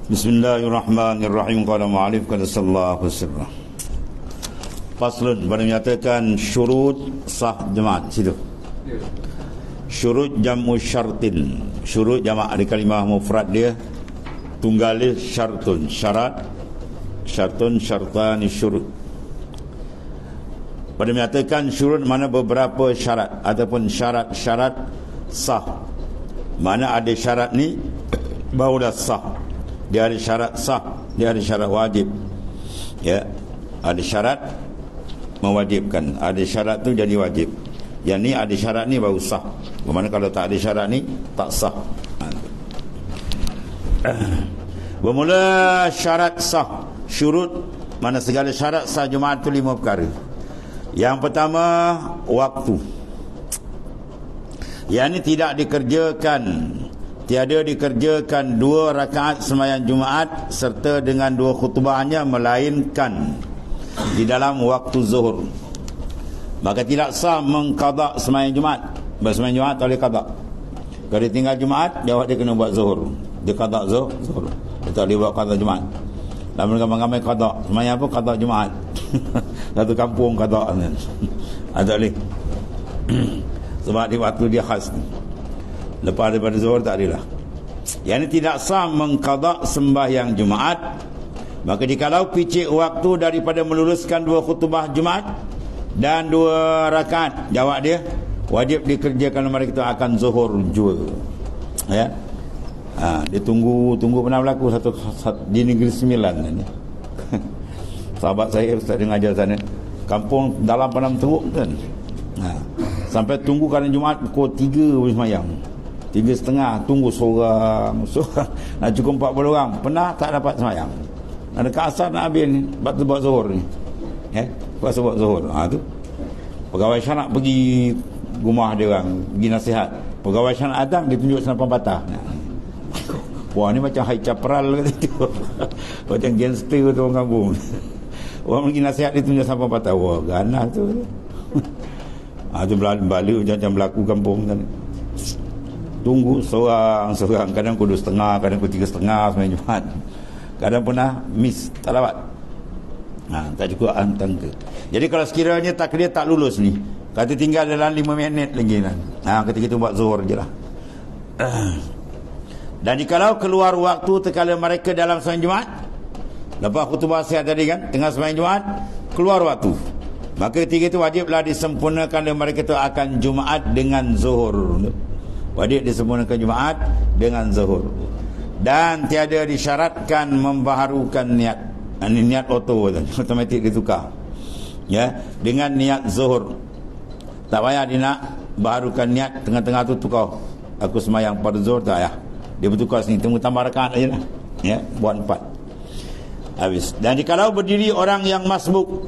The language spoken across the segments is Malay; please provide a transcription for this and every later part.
Bismillahirrahmanirrahim. Qala mu'alif qala sallallahu sirrah. Faslun, pada menyatakan syurut sah jemaat. Situ syurut jam'u syartin. Syurut jama' di kalimah mufrad dia tunggal syartun, syarat, syartun, syartani, syurut. Pada menyatakan syurut mana beberapa syarat ataupun syarat-syarat sah. Mana ada syarat ni barulah sah. Dia ada syarat sah, dia ada syarat wajib. Ya, ada syarat mewajibkan, ada syarat tu jadi wajib. Yang ni ada syarat ni baru sah. Bagaimana kalau tak ada syarat ni tak sah. Bermula syarat sah. Syurut mana segala syarat sah Jumaat tu 5 perkara. Yang pertama, waktu. Yang ini tidak dikerjakan, tiada dikerjakan 2 rakaat sembahyang Jumaat serta dengan 2 khutbahnya melainkan di dalam waktu zuhur. Maka tidak sah mengqada sembahyang Jumaat. Sembahyang Jumaat tak boleh qada. Kalau dia tinggal Jumaat, dia kena buat zuhur. Dia qada zuhur. Dia tak boleh buat qada Jumaat. Lama ramai-ramai qada. Sembahyang apa? Qada Jumaat. Satu kampung qada kan. Tak boleh. Sebab di waktu dia khas. Lepas daripada zuhur tak adalah. Yang ini tidak sah mengqada sembahyang Jumaat. Maka jikalau picik waktu daripada meluluskan 2 khutbah Jumaat dan 2 rakaat, jawab dia wajib dikerjakan mereka itu akan zuhur jua. Ya. Dia tunggu pernah berlaku satu di Negeri Sembilan kan. Sahabat saya ustaz dia mengajar sana. Kampung dalam Padang Teruk kan. Sampai tunggu kadang Jumaat pukul 3 boleh sembahyang. 3.30 tunggu seorang. Nak cukup 40 orang. Pernah tak dapat sembahyang. Ada keasar nak habis ni buat zuhur ni. Buat zuhur. Tu pegawai syarak pergi rumah dia orang, pergi nasihat. Pegawai syarak datang dia tunjuk senapan patah. Wah, ni macam Hai Capral kata tu. Macam gangster tu orang kampung. Orang pergi nasihat dia tunjuk senapan patah. Wah, ganas tu. Tu bala macam berlaku kampung kan. Tunggu seorang. Kadang pukul 2.30, kadang pukul 3.30 sembahyang Jumaat. Kadang pernah miss, tak dapat. Tak cukup tangga. Jadi kalau sekiranya takdir tak lulus ni, kata tinggal dalam 5 minit lagi kan. Ketika itu buat zuhur je lah. Dan jikalau keluar waktu terkala mereka dalam sembahyang Jumaat, lepas khutbah sihat tadi kan, tengah sembahyang Jumaat keluar waktu, maka ketika itu wajiblah disempurnakan dan mereka itu akan Jumaat dengan zuhur. Wajib disempurnakan Jumaat dengan zuhur. Dan tiada disyaratkan membaharukan niat. Ini niat automatik ditukar. Ya, dengan niat zuhur. Tak payah dia nak baharukan niat tengah-tengah tu tukar. Aku sembahyang pada zuhur tak payah. Dia bertukar sini, tunggu tambah rakaat aja lah. Ya, buat 4. Habis. Dan jikalau berdiri orang yang masbuk,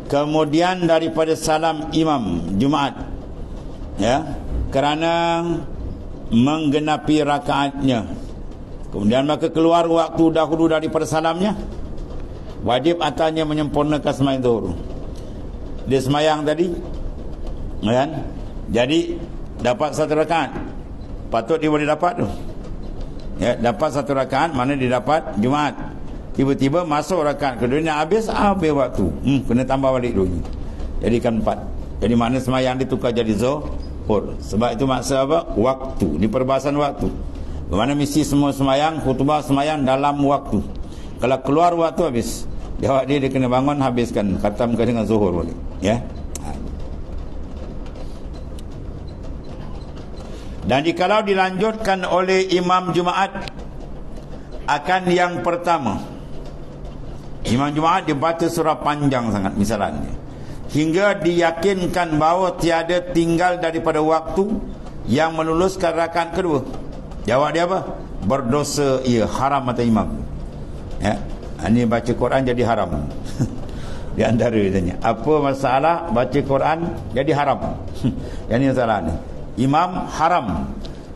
kemudian daripada salam imam Jumaat, ya, kerana menggenapi rakaatnya, kemudian maka keluar waktu dahulu daripada salamnya, wajib atasnya menyempurnakan sembahyang zuhur. Dia sembahyang tadi kan, jadi dapat 1 rakaat, patut dia boleh dapat tu. Ya, dapat 1 rakaat, mana dia dapat Jumaat. Tiba-tiba masuk rakaat kedua ni habis waktu. Kena tambah balik dulu. Jadikan 4. Jadi makna sembahyang ditukar jadi zuhur. Sebab itu maksud apa? Waktu. Di perbahasan waktu. Bagaimana mesti semua sembahyang, khutbah sembahyang dalam waktu. Kalau keluar waktu habis. Jawab dia kena bangun habiskan, khatamkan dengan zuhur balik. Ya. Dan jikalau dilanjutkan oleh imam Jumaat akan yang pertama, imam Jumaat dia baca surah panjang sangat misalnya, hingga diyakinkan bahawa tiada tinggal daripada waktu yang meluluskan rakaat kedua. Jawab dia apa? Berdosa ia, haram atas imam. Ya, ini baca Quran jadi haram. Di antara tanya, apa masalah baca Quran jadi haram? Yang ini masalah ni. Imam haram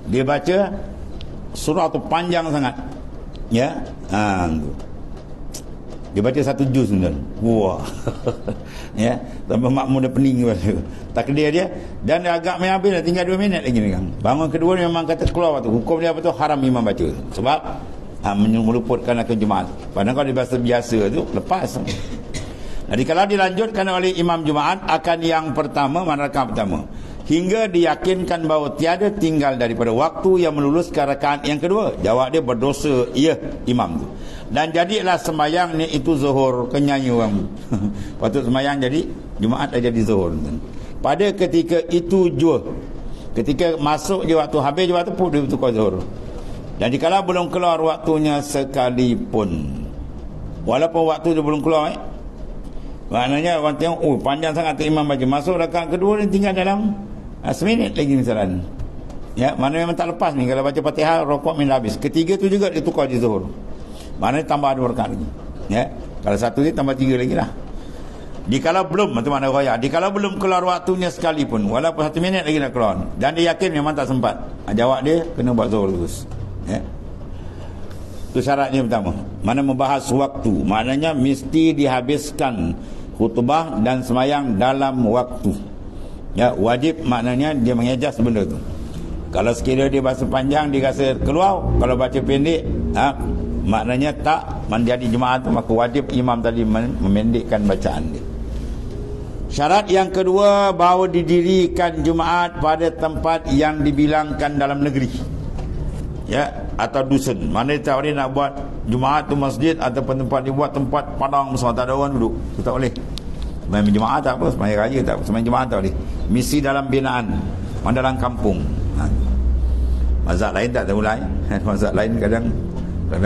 dia baca surah tu panjang sangat. Ya. Dia baca satu juz tuan. Wah. Ya, tambah makmum dia pening tu. Takdir dia dan dia agak main habis dah, tinggal 2 minit lagi ni kan. Bangun kedua ni memang kata keluar waktu. Hukum dia apa tu? Haram imam baca. Sebab meluputkan akan Jumaat. Padahal kalau dia biasa tu lepas. Jadi kalau dilanjutkan oleh imam Jumaat akan yang pertama, mana rakaat pertama, hingga diyakinkan bahawa tiada tinggal daripada waktu yang meluluskan rakaat yang kedua. Jawab dia berdosa ia imam tu. Dan jadilah sembahyang ni itu zuhur. Kenyanyi orang. Patut sembahyang jadi Jumaat dah jadi zuhur. Pada ketika itu jua, ketika masuk je waktu, habis je waktu pun dia tukar zuhur. Dan jikalau belum keluar waktunya sekalipun, walaupun waktu dia belum keluar, maknanya orang tengok panjang sangat imam baca, masuk rakaat kedua ni tinggal dalam seminit lagi misalnya. Ya, mana memang tak lepas ni. Kalau baca Fatihah, rokok min habis. Ketiga tu juga dia tukar je zuhur. Maknanya tambah 2 rakaat lagi. Ya, kalau satu ni tambah 3 lagi lah. Dikalau belum, itu makna raya. Dikalau belum keluar waktunya sekalipun, walaupun 1 minit lagi nak keluar, dan dia yakin memang tak sempat, jawab dia kena buat zuhur terus. Ya. Itu syaratnya pertama. Mana membahas waktu, maknanya mesti dihabiskan khutbah dan semayang dalam waktu. Ya, wajib maknanya dia mengejas benda tu. Kalau sekiranya dia bahasa panjang dia rasa keluar, kalau baca pendek, maknanya tak menjadi jemaah tu, maka wajib imam tadi memendekkan bacaan dia. Syarat yang kedua, bahawa didirikan Jumaat pada tempat yang dibilangkan dalam negeri, ya, atau dusun. Mana dia tak boleh nak buat Jumaat tu masjid ataupun tempat dibuat tempat padang besar, tak ada orang duduk, itu tak boleh. Semain Jumaat tak apa, semain raya tak apa, semain Jumaat tak boleh. Misi dalam binaan, dalam kampung. Mazhab lain tak tahu lain. Mazhab lain kadang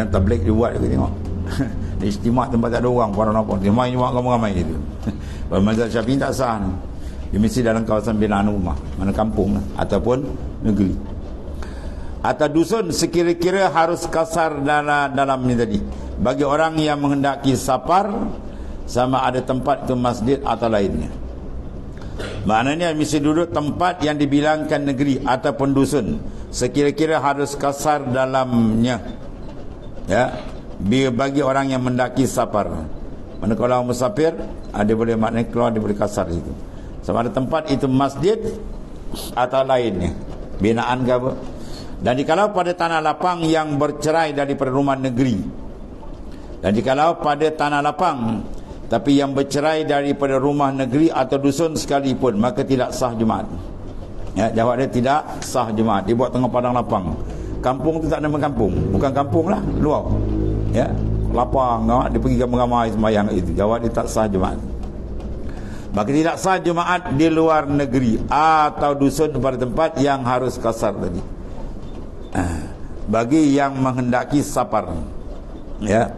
tabligh dia buat, dia tengok. Istimak tempat tak ada orang, apa-apa. Dia main Jumaat ramai-ramai gitu. Kalau mazhab Syafi'i tak sah. Dia mesti dalam kawasan binaan rumah, mana kampung lah, ataupun negeri. Atau dusun sekira-kira harus kasar dalam ni tadi. Bagi orang yang menghendaki safar, sama ada tempat itu masjid atau lainnya. Maknanya mesti duduk tempat yang dibilangkan negeri ataupun dusun, sekira-kira harus kasar dalamnya. Ya, bagi orang yang mendaki safar. Mana kalau orang musafir, ada boleh maknanya keluar, dia boleh kasar situ. Sama ada tempat itu masjid atau lainnya, binaan ke apa. Dan jikalau pada tanah lapang yang bercerai daripada rumah negeri, dan jikalau pada tanah lapang tapi yang bercerai daripada rumah negeri atau dusun sekalipun, maka tidak sah Jumaat. Ya, jawab dia tidak sah Jumaat. Dia buat tengah padang lapang. Kampung tu tak nama kampung, bukan kampung lah, luar. Ya, lapang, dia pergi ramai-ramai sembahyang itu. Jawab dia tak sah Jumaat. Maka tidak sah Jumaat di luar negeri atau dusun pada tempat yang harus kasar tadi. Bagi yang menghendaki safar, ya,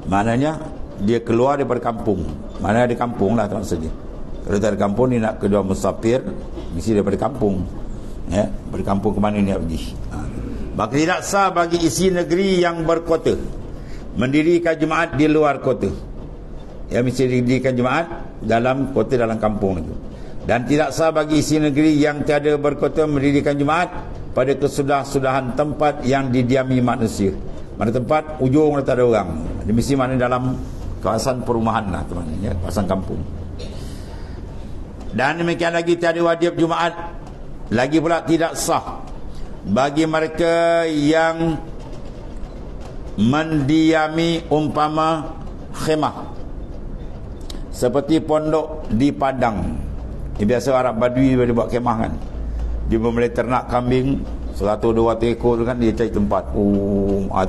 maknanya dia keluar daripada kampung. Mana ada kampung lah, tak saja. Kalau tak ada kampung, ni nak kedua musafir, mesti daripada kampung. Ya, dari kampung ke mana ni nak pergi. Maka tidak sah bagi isi negeri yang berkota mendirikan Jumaat di luar kota. Ya, mesti didirikan Jumaat dalam kota, dalam kampung itu. Dan tidak sah bagi isi negeri yang tiada berkota mendirikan Jumaat pada kesudah-sudahan tempat yang didiami manusia. Mana tempat ujung tak ada orang, dia mesti mana dalam kawasan perumahan lah, teman, ya, kawasan kampung. Dan demikian lagi tiada wajib Jumaat. Lagi pula tidak sah bagi mereka yang mendiami umpama khemah, seperti pondok di padang. Ini biasa Arab Badui dia buat khemah kan. Dia memulai ternak kambing 100-200 ekor tu kan, dia cari tempat.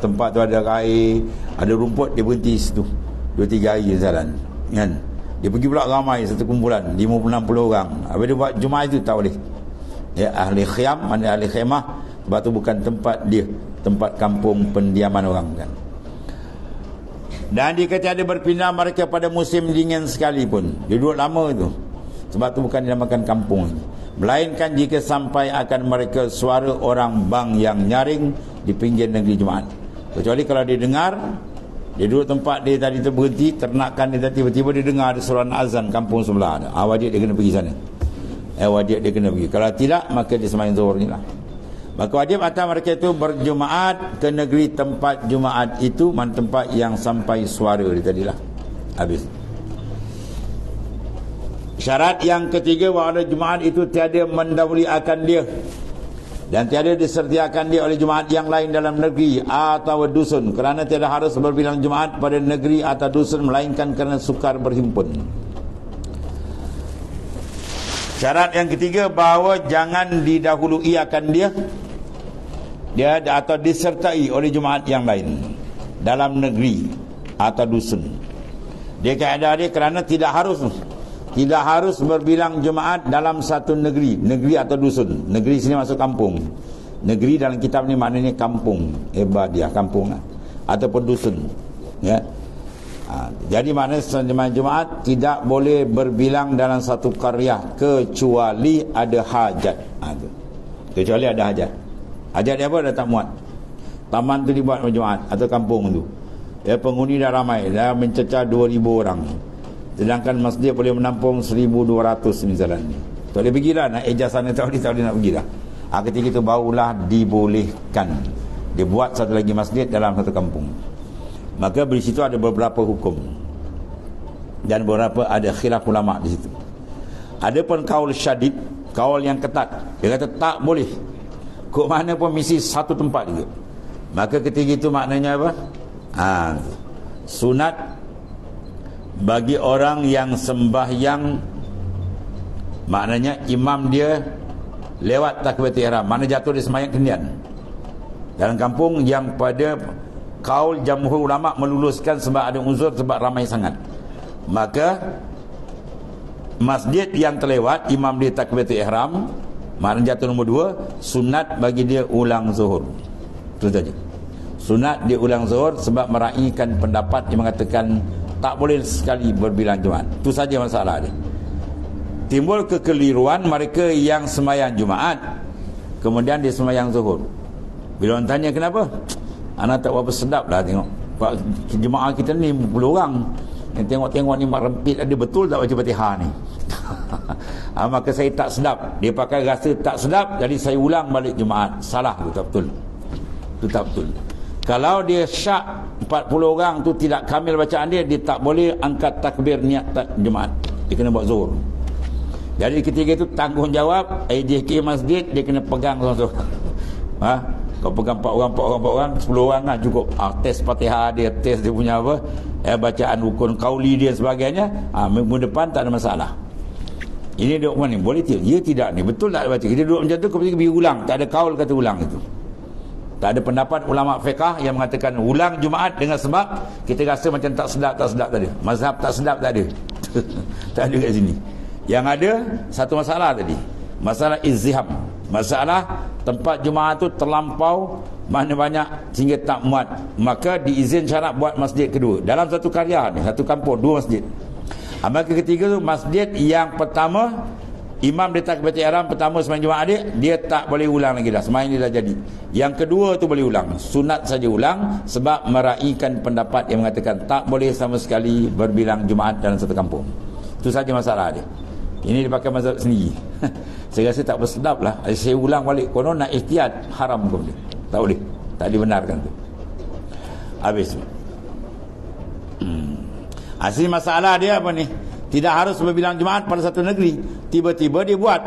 Tempat tu ada air, ada rumput, dia berhenti situ 2-3 hari jalan kan. Dia pergi pula ramai, satu kumpulan 50-60 orang. Habis dia buat Jumaat itu tak boleh. Ya, ahli khiyam, mana ahli khemah, sebab tu bukan tempat dia, tempat kampung pendiaman orang kan. Dan jika tiada berpindah mereka pada musim dingin sekalipun, dia duduk lama itu, sebab tu bukan dinamakan kampung, melainkan jika sampai akan mereka suara orang bang yang nyaring di pinggir negeri Jumaat. Kecuali kalau dia dengar, dia duduk tempat dia tadi tu berhenti, ternakan dia tiba-tiba dia dengar ada suara azan kampung sebelah, wajib dia kena pergi sana. Wajib dia kena pergi. Kalau tidak, maka dia sembahyang zuhur ni lah. Maka wajib atas mereka itu berjumaat ke negeri tempat jumaat itu, mana tempat yang sampai suara dia tadilah. Habis. Syarat yang ketiga, bahawa jumaat itu tiada mendahului akan dia dan tiada disediakan dia oleh jumaat yang lain dalam negeri atau dusun, kerana tiada harus berbilang jumaat pada negeri atau dusun, melainkan kerana sukar berhimpun. Syarat yang ketiga, bahawa jangan didahului akan dia atau disertai oleh jumaat yang lain dalam negeri atau dusun. Dia kaedah dia kerana tidak harus berbilang jumaat dalam satu negeri atau dusun. Negeri sini masuk kampung. Negeri dalam kitab ni maknanya kampung, dia kampung ataupun dusun. Ya. Jadi maknanya jumaat tidak boleh berbilang dalam satu qaryah kecuali ada hajat. Kecuali ada hajat. Hajat dia apa? Dah tak muat. Taman tu dibuat jumaat atau kampung tu. Ya, penghuni dah ramai, dah mencecah 2,000 orang. Sedangkan masjid boleh menampung 1,200 misalnya. Tak boleh pergilah, nak ijazah sana tak boleh nak pergilah. Ketika itu barulah dibolehkan dia buat satu lagi masjid dalam satu kampung. Maka di situ ada beberapa hukum dan beberapa ada khilaf ulama di situ. Ada pun kaul syadid, kaul yang ketat. Dia kata tak boleh. Kok mana pun mesti satu tempat juga. Maka ketika itu maknanya apa? Sunat bagi orang yang sembahyang, maknanya imam dia lewat takbiratul ihram, mana jatuh di sembahyang kendian dalam kampung yang pada kaul jamhur ulama meluluskan sebab ada uzur, sebab ramai sangat. Maka masjid yang terlewat imam dia takbiratul ihram, maknanya jatuh nombor 2, sunat bagi dia ulang zuhur. Itu saja. Sunat dia ulang zuhur sebab meraihkan pendapat yang mengatakan tak boleh sekali berbilang jumaat. Itu saja masalah dia. Timbul kekeliruan mereka yang sembahyang jumaat kemudian dia sembahyang zuhur. Bila orang tanya kenapa, anak tak berapa sedap lah tengok Pak jemaah kita ni 10 orang yang tengok-tengok ni mak rempit, ada betul tak baca Fatihah ni? Maka saya tak sedap. Dia pakai rasa tak sedap, jadi saya ulang balik jumaat. Salah tu, tak betul. Itu tak betul. Kalau dia syak 40 orang tu tidak kamil bacaan dia tak boleh angkat takbir niat jumaat. Dia kena buat zuhur. Jadi ketika itu tanggungjawab IJK masjid, dia kena pegang seorang-seorang. Kau pegang 4 orang, 10 orang lah cukup. Test Fatihah dia, test dia punya apa, bacaan rukun qauli dia sebagainya. Minggu depan tak ada masalah. Ini duduk mana ni? Boleh tidak? Ya tidak ni. Betul tak baca? Kita duduk macam tu, kemudian pergi ulang. Tak ada kaul kata ulang itu. Tak ada pendapat ulama fiqah yang mengatakan ulang jumaat dengan sebab kita rasa macam tak sedap tadi. Mazhab tak sedap tak ada. Tak ada kat sini. Yang ada satu masalah tadi. Masalah izziham. Masalah tempat jumaat tu terlampau mana banyak sehingga tak muat. Maka diizin syarat buat masjid kedua. Dalam satu karya ni, satu kampung, 2 masjid. Maka ketiga tu masjid yang pertama imam dia takbiratul ihram pertama sembahyang jumaat dia tak boleh ulang lagi dah, sembahyang dia dah jadi. Yang kedua tu boleh ulang, sunat saja ulang sebab meraihkan pendapat yang mengatakan tak boleh sama sekali berbilang jumaat dalam satu kampung. Itu saja masalah dia. Ini dia pakai mazhab sendiri. Saya rasa tak bersedap lah. Saya ulang balik, konon nak ihtiyat haram ke boleh? Tak boleh, tak dibenarkan tu. Habis. Asli masalah dia apa ni? Tidak harus berbilang jumaat pada satu negeri. Tiba-tiba dia buat.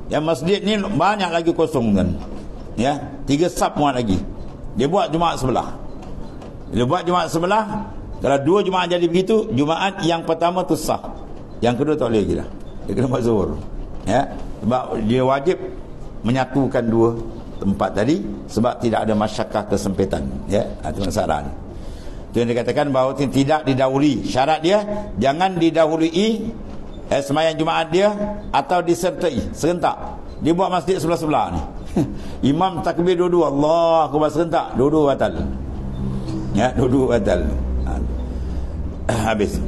Yang masjid ni banyak lagi kosong kan. Ya, 3 sab muat lagi. Dia buat jumaat sebelah. Dia buat jumaat sebelah. Kalau 2 jumaat jadi begitu, jumaat yang pertama tu sah. Yang kedua tak boleh lagi dah. Dia kena buat zuhur. Ya, sebab dia wajib menyatukan 2 tempat tadi sebab tidak ada masyakkah kesempitan. Ya, itu masalah ni. Itu yang dikatakan bahawa tidak didahului. Syarat dia jangan didahului sembahyang jumaat dia atau disertai serentak. Dia buat masjid sebelah-sebelah ni. Imam takbir dua-dua, Allah akbar serentak, dua-dua batal. Ya, dua-dua batal. Habis.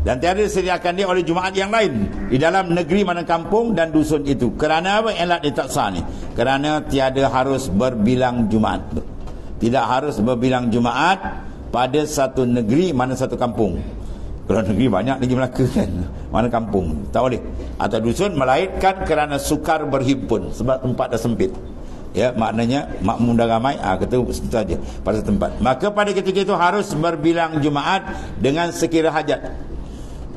Dan tiada disediakan dia oleh jumaat yang lain di dalam negeri mana kampung dan dusun itu. Kerana apa? Elat dia tak sah ni. Kerana tiada harus berbilang jumaat. Tidak harus berbilang jumaat pada satu negeri mana satu kampung. Kalau negeri banyak lagi Melaka kan, mana kampung tak boleh. Atau dusun melainkan kerana sukar berhimpun sebab tempat dah sempit. Ya, maknanya makmum dah ramai, kata itu saja pada tempat. Maka pada ketika itu harus berbilang Jumaat dengan sekira hajat.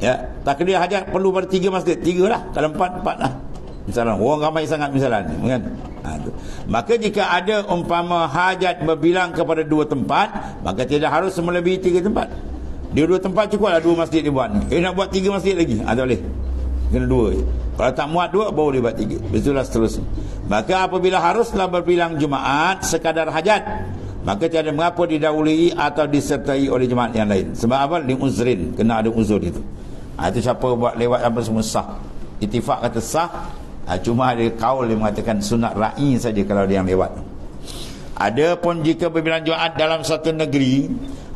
Ya, takdir hajat perlu pada 3 masjid, 3 lah. Kalau 4 lah. Misalnya orang ramai sangat misalnya, kan? Maka jika ada umpama hajat berbilang kepada 2 tempat, maka tidak harus melebihi 3 tempat. Dia 2 tempat cukuplah 2 masjid dia buat. Nak buat 3 masjid lagi, tak boleh. Kena 2 je. Kalau tak muat 2, baru dia buat 3. Begitulah seterusnya. Maka apabila haruslah berbilang Jumaat sekadar hajat, maka tiada mengapa didahului atau disertai oleh jemaat yang lain. Sebab apa? Li uzrin, kena ada uzur itu. Itu siapa buat lewat apa semua sah. Ittifaq kata sah. Cuma ada kaul yang mengatakan sunat ra'i saja kalau dia yang lewat. Ada pun jika berbilang Jumaat dalam satu negeri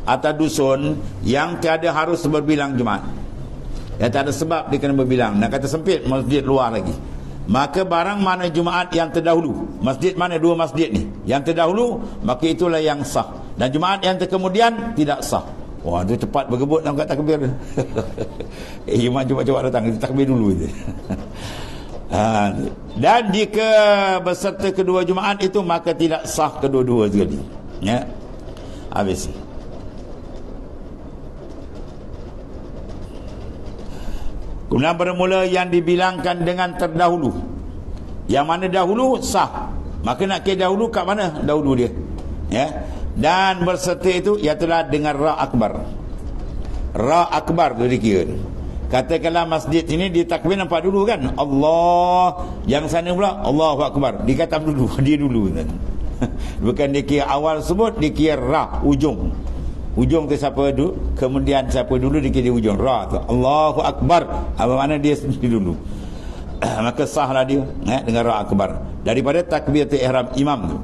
atau dusun yang tiada harus berbilang Jumaat, yang tak ada sebab dia kena berbilang, nak kata sempit masjid luar lagi, maka barang mana Jumaat yang terdahulu, masjid mana 2 masjid ni yang terdahulu, maka itulah yang sah, dan Jumaat yang terkemudian tidak sah. Wah, tu cepat bergebut nak kata takbir. Imam cepat-cepat datang, takbir dulu je. Dan jika berserta kedua Jumaat itu, maka tidak sah kedua-dua sekali. Ya, habis. Kemudian bermula yang dibilangkan dengan terdahulu. Yang mana dahulu sah, maka nak kira dahulu kat mana dahulu dia. Ya. Dan berserta itu ialah dengan ra akbar. Ra akbar tu dikira. Katakanlah masjid ini ditakbir nampak dulu kan, Allah, yang sana pula Allahu akbar, dikata dulu, dia dulu kan. Bukan dikira awal sebut, dikira ra ujung. Ujung tu siapa dulu, kemudian siapa dulu dikira ujung. Ra tu Allahu akbar, apa makna dia sendiri dulu. Maka sahlah dia dengan ra akbar daripada takbiratul ihram imam tu.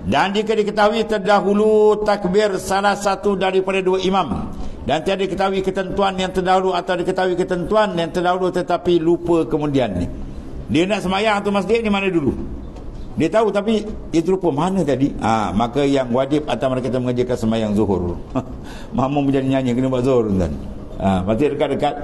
Dan jika diketahui terdahulu takbir salah satu daripada 2 imam, dan tiada diketahui ketentuan yang terdahulu atau diketahui ketentuan yang terdahulu tetapi lupa kemudian ni, dia nak semayang tu masjid ni mana dulu, dia tahu tapi dia terlupa mana tadi, maka yang wajib atas mereka kita mengerjakan semayang zuhur. Makmum menjadi nyanyi kena buat zuhur kan. Pasti dekat-dekat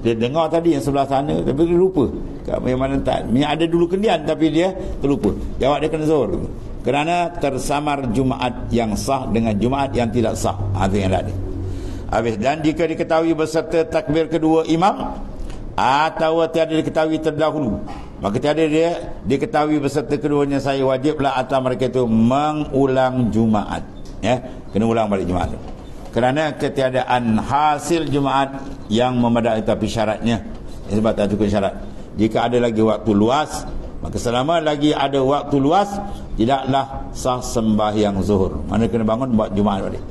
dia dengar tadi yang sebelah sana tapi dia lupa kat yang mana tak, yang ada dulu kendian tapi dia terlupa, jawab dia kena zuhur kerana tersamar Jumaat yang sah dengan Jumaat yang tidak sah. Itu yang ada. Habis. Dan jika diketahui berserta takbir kedua imam atau tiada diketahui terdahulu, maka tiada dia diketahui berserta keduanya, saya wajiblah atas mereka itu mengulang Jumaat. Ya, kena ulang balik Jumaat. Kerana ketiadaan hasil Jumaat yang memadai, tapi syaratnya sebab tak cukup syarat. Jika ada lagi waktu luas, maka selama lagi ada waktu luas, tidaklah sah sembahyang zuhur. Mana kena bangun buat Jumaat balik.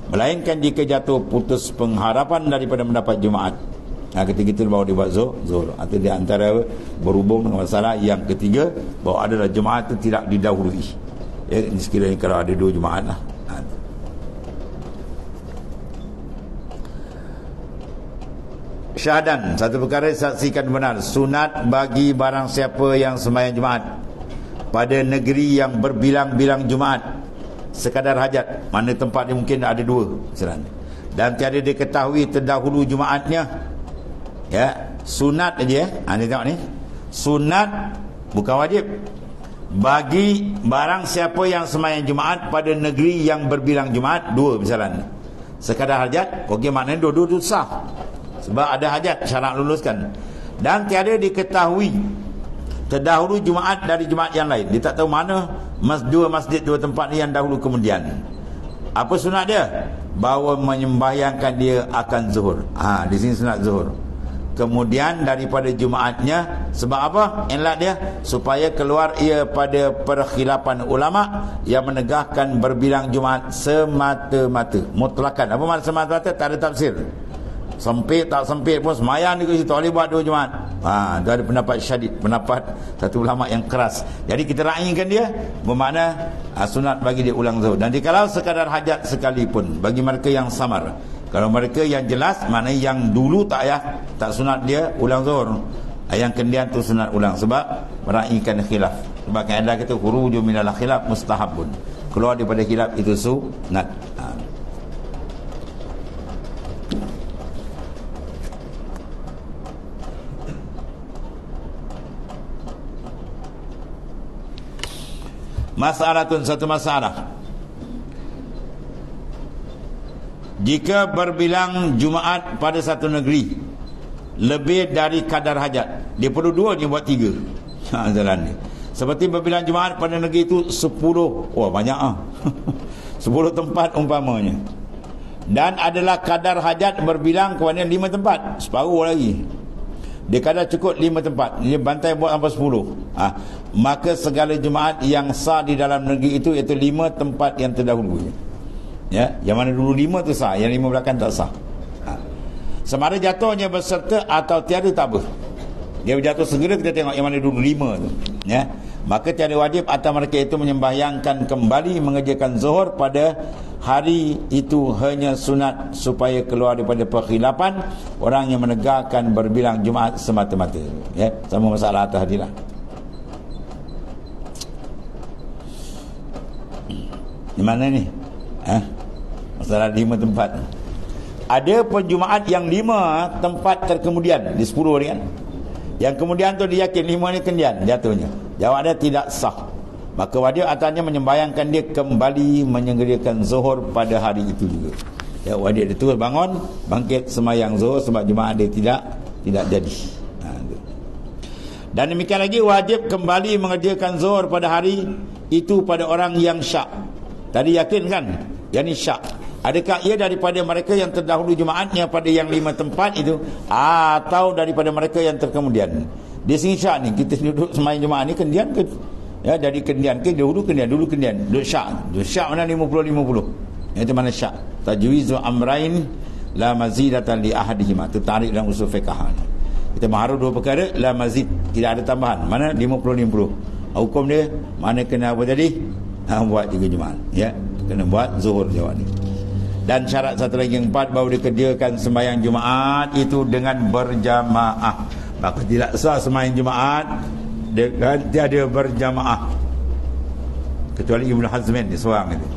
Melainkan jika jatuh putus pengharapan daripada mendapat Jumaat, ketika itu baru dibuat zuhur. Atau di antara berhubung dengan masalah yang ketiga, bahawa adalah Jumaat itu tidak didahului. Ya, sekiranya kalau ada 2 Jumaat lah. Syahadan, satu perkara saksikan benar, sunat bagi barang siapa yang sembahyang Jumaat pada negeri yang berbilang-bilang Jumaat sekadar hajat, mana tempat dia mungkin ada 2 misalnya, dan tiada diketahui terdahulu Jumaatnya, ya, sunat aja. Ni tengok ni, sunat bukan wajib bagi barang siapa yang sembahyang Jumaat pada negeri yang berbilang Jumaat 2 misalnya, sekadar hajat. Okey, maknanya dua-dua itu sah sebab ada hajat, syarat luluskan. Dan tiada diketahui terdahulu Jumaat dari Jumaat yang lain. Dia tak tahu mana 2 masjid 2 tempat ni yang dahulu kemudian. Apa sunat dia? Bahawa menyembahyangkan dia akan zuhur. Di sini sunat zuhur. Kemudian daripada Jumaatnya, sebab apa? Elat dia supaya keluar ia pada perkhilapan ulama yang menegahkan berbilang Jumaat semata-mata, mutlakan. Apa makna semata-mata? Tak ada tafsir. Sempit tak sempit pun semayang di situ, tak boleh buat 2 Jumaat. Itu ada pendapat syadid, pendapat satu ulama yang keras. Jadi kita raikan dia, bermakna sunat bagi dia ulang zuhur. Dan jikalau sekadar hajat sekalipun bagi mereka yang samar. Kalau mereka yang jelas, mana yang dulu tak tak sunat dia ulang zuhur, yang kemudian tu sunat ulang, sebab meraikan khilaf. Sebab kaedah kita khuruju minal khilaf mustahabun, keluar daripada khilaf itu sunat. Masalatun, satu masalah. Jika berbilang Jumaat pada satu negeri lebih dari kadar hajat, dia perlu 2, dia buat 3. Jalan ni. Seperti berbilang Jumaat pada negeri itu 10. Wah, banyak ah. 10 tempat umpamanya. Dan adalah kadar hajat berbilang kepada 5 tempat, separuh lagi. Dia kadar cukup 5 tempat, dia bantai buat sampai 10. Maka segala Jumaat yang sah di dalam negeri itu iaitu 5 tempat yang terdahulu. Ya, yang mana dulu 5 tu sah, yang 5 belakang tak sah. Sama ada jatuhnya berserta atau tiada, tak apa. Dia berjatuh segera, kita tengok yang mana dulu 5 tu. Ya, maka tiada wajib atas mereka itu menyembahyangkan kembali mengerjakan zuhur pada hari itu, hanya sunat supaya keluar daripada perkhilafan orang yang menegakkan berbilang Jumaat semata-mata. Ya, sama masalah atas tadi lah. Di mana ni? Masalah 5 tempat. Ada pun Jumaat yang 5 tempat terkemudian di 10 hari kan. Yang kemudian tu dia yakin 5 ni kemudian jatuhnya. Jawab dia tidak sah. Maka wajib atasnya menyembahyangkan dia kembali menyegerakan zuhur pada hari itu juga. Ya, wajib dia terus bangun, bangkit sembahyang zuhur sebab Jumaat dia tidak jadi. Dan demikian lagi wajib kembali mengerjakan zuhur pada hari itu pada orang yang syak. Tadi yakin kan? Yang ni syak. Adakah ia daripada mereka yang terdahulu Jumaatnya pada yang 5 tempat itu, atau daripada mereka yang terkemudian? Dia sini syak ni, kita duduk sembahyang Jumaat ni kendian ke? Ya, jadi kendian ke? Dulu kendian. Duduk syak. Duduk syak mana 50-50. Itu mana syak? Tajwizu amrain la mazidatan li ahadihima. Itu tarik dalam usul fiqh. Kita maharu 2 perkara, la mazid, tidak ada tambahan. Mana 50-50. Hukum dia mana kena apa tadi? Buat 3 Jumaat. Ya, kena buat zuhur jawab ni. Dan syarat satu lagi yang 4, bahawa dikerjakan sembahyang Jumaat itu dengan berjamaah. Maka tidak sah sembahyang Jumaat dengan tiada berjamaah, kecuali Ibn Hazmin dia seorang itu.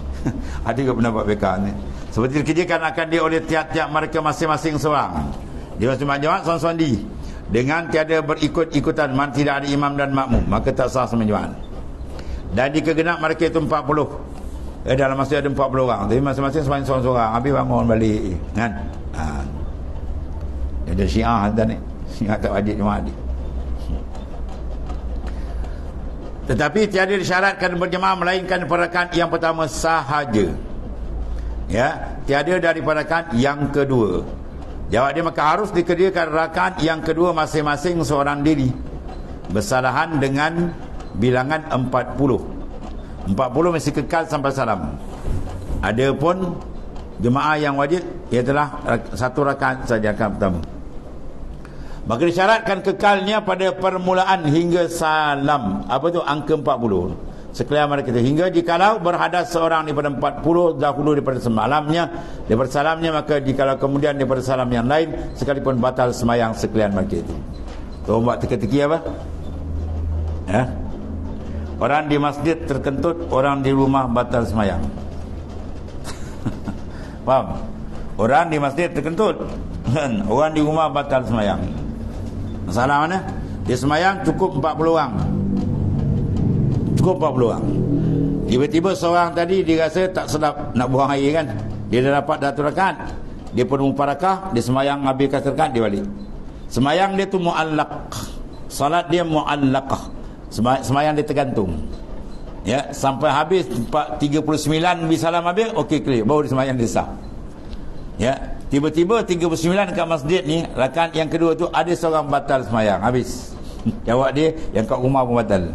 Ada ke pendapat mereka ni? Seperti dikerjakan akan dia oleh tiap-tiap mereka masing-masing seorang. Dia sembahyang Jumaat seorang-seorang diri dengan tiada berikut-ikutan, man tidak ada imam dan makmum, maka tak sah sembahyang Jumaat. Dan jika genap mereka itu 40, dalam masjid ada 40 orang, tapi masing-masing sembahyang seorang-seorang, habis bangun balik kan. Ada Syiah dan ni, Syiah tak wajib Jumaat ni. Tetapi tiada disyaratkan berjemaah melainkan pada rakaat yang pertama sahaja. Ya, tiada daripada rakaat yang kedua. Jawab dia, maka harus dikerjakan rakaat yang kedua masing-masing seorang diri, bersalahan dengan bilangan 40. 40 mesti kekal sampai salam. Adapun jemaah yang wajib ialah 1 rakaat saja rakaat pertama. Maka disyaratkan kekalnya pada permulaan hingga salam. Apa tu? Angka 40. Sekalian mereka kata, hingga jikalau berhadas seorang daripada 40 dahulu daripada semalamnya, daripada salamnya, maka jikalau kemudian daripada salam yang lain, sekalipun batal semayang sekalian mereka itu. Tu buat teka-teki apa? Ya? Orang di masjid terkentut, orang di rumah batal semayang. Faham? Orang di masjid terkentut, orang di rumah batal semayang. Masalah mana? Dia semayang cukup 40 orang. Cukup 40 orang. Tiba-tiba seorang tadi dia rasa tak sedap nak buang air kan. Dia dah dapat 1 rakaat. Dia pun 4 rakaat, dia semayang habiskan 1 rakaat, dia balik. Semayang dia tu mu'allaq. Salat dia mu'allaqah. Semayang dia tergantung. Ya, sampai habis 39 bisalam habis, okey clear, baru semayang dia sah. Ya, tiba-tiba 39 kat masjid ni, rakaat yang kedua tu ada seorang batal semayang, habis. Jawab dia, yang kat rumah pun batal.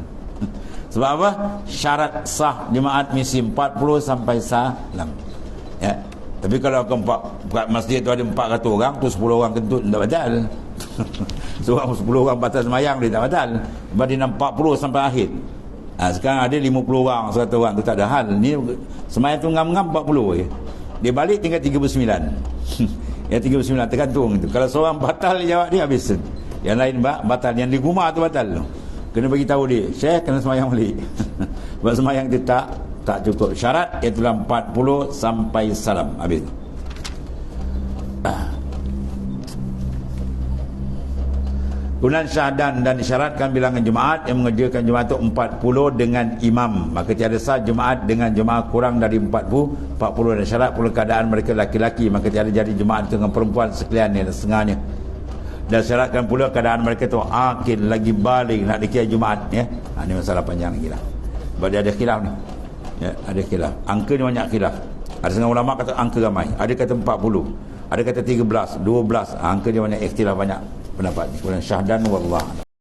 Sebab apa? Syarat sah jemaat mesti 40 sampai salam. Ya. Tapi kalau kat masjid tu ada 400 orang, tu 10 orang kentut tak batal. Seorang 10 orang batal semayang dia tak batal. Sebab dia 40 sampai akhir. Sekarang ada 50 orang, 100 orang tu tak ada hal. Ni semayang tu ngam-ngam 40 je. Dia balik tinggal 39. Yang 39 tergantung tu. Kalau seorang batal jawab dia habis. Yang lain batal, yang di rumah tu batal. Kena bagi tahu dia, Syekh kena semayang balik. Sebab semayang dia tak cukup. Syarat iaitu 40 sampai salam habis. Kemudian syahdan dan disyaratkan bilangan jemaat yang mengerjakan jemaat itu 40 dengan imam. Maka tiada sah jemaat dengan jemaah kurang dari 40 dan syarat pula keadaan mereka laki-laki. Maka tiada jadi jemaat dengan perempuan sekalian dan setengahnya. Dan syaratkan pula keadaan mereka itu akil lagi balik nak dikira jemaat ya. Ini masalah panjang lagi lah. Sebab dia ada khilaf ni. Ya, ada khilaf. Angka ni banyak khilaf. Ada setengah ulama kata angka ramai. Ada kata 40. Ada kata 13, 12. Angka dia banyak ikhtilaf, banyak pendapat ni. Kemudian syahdan wallah.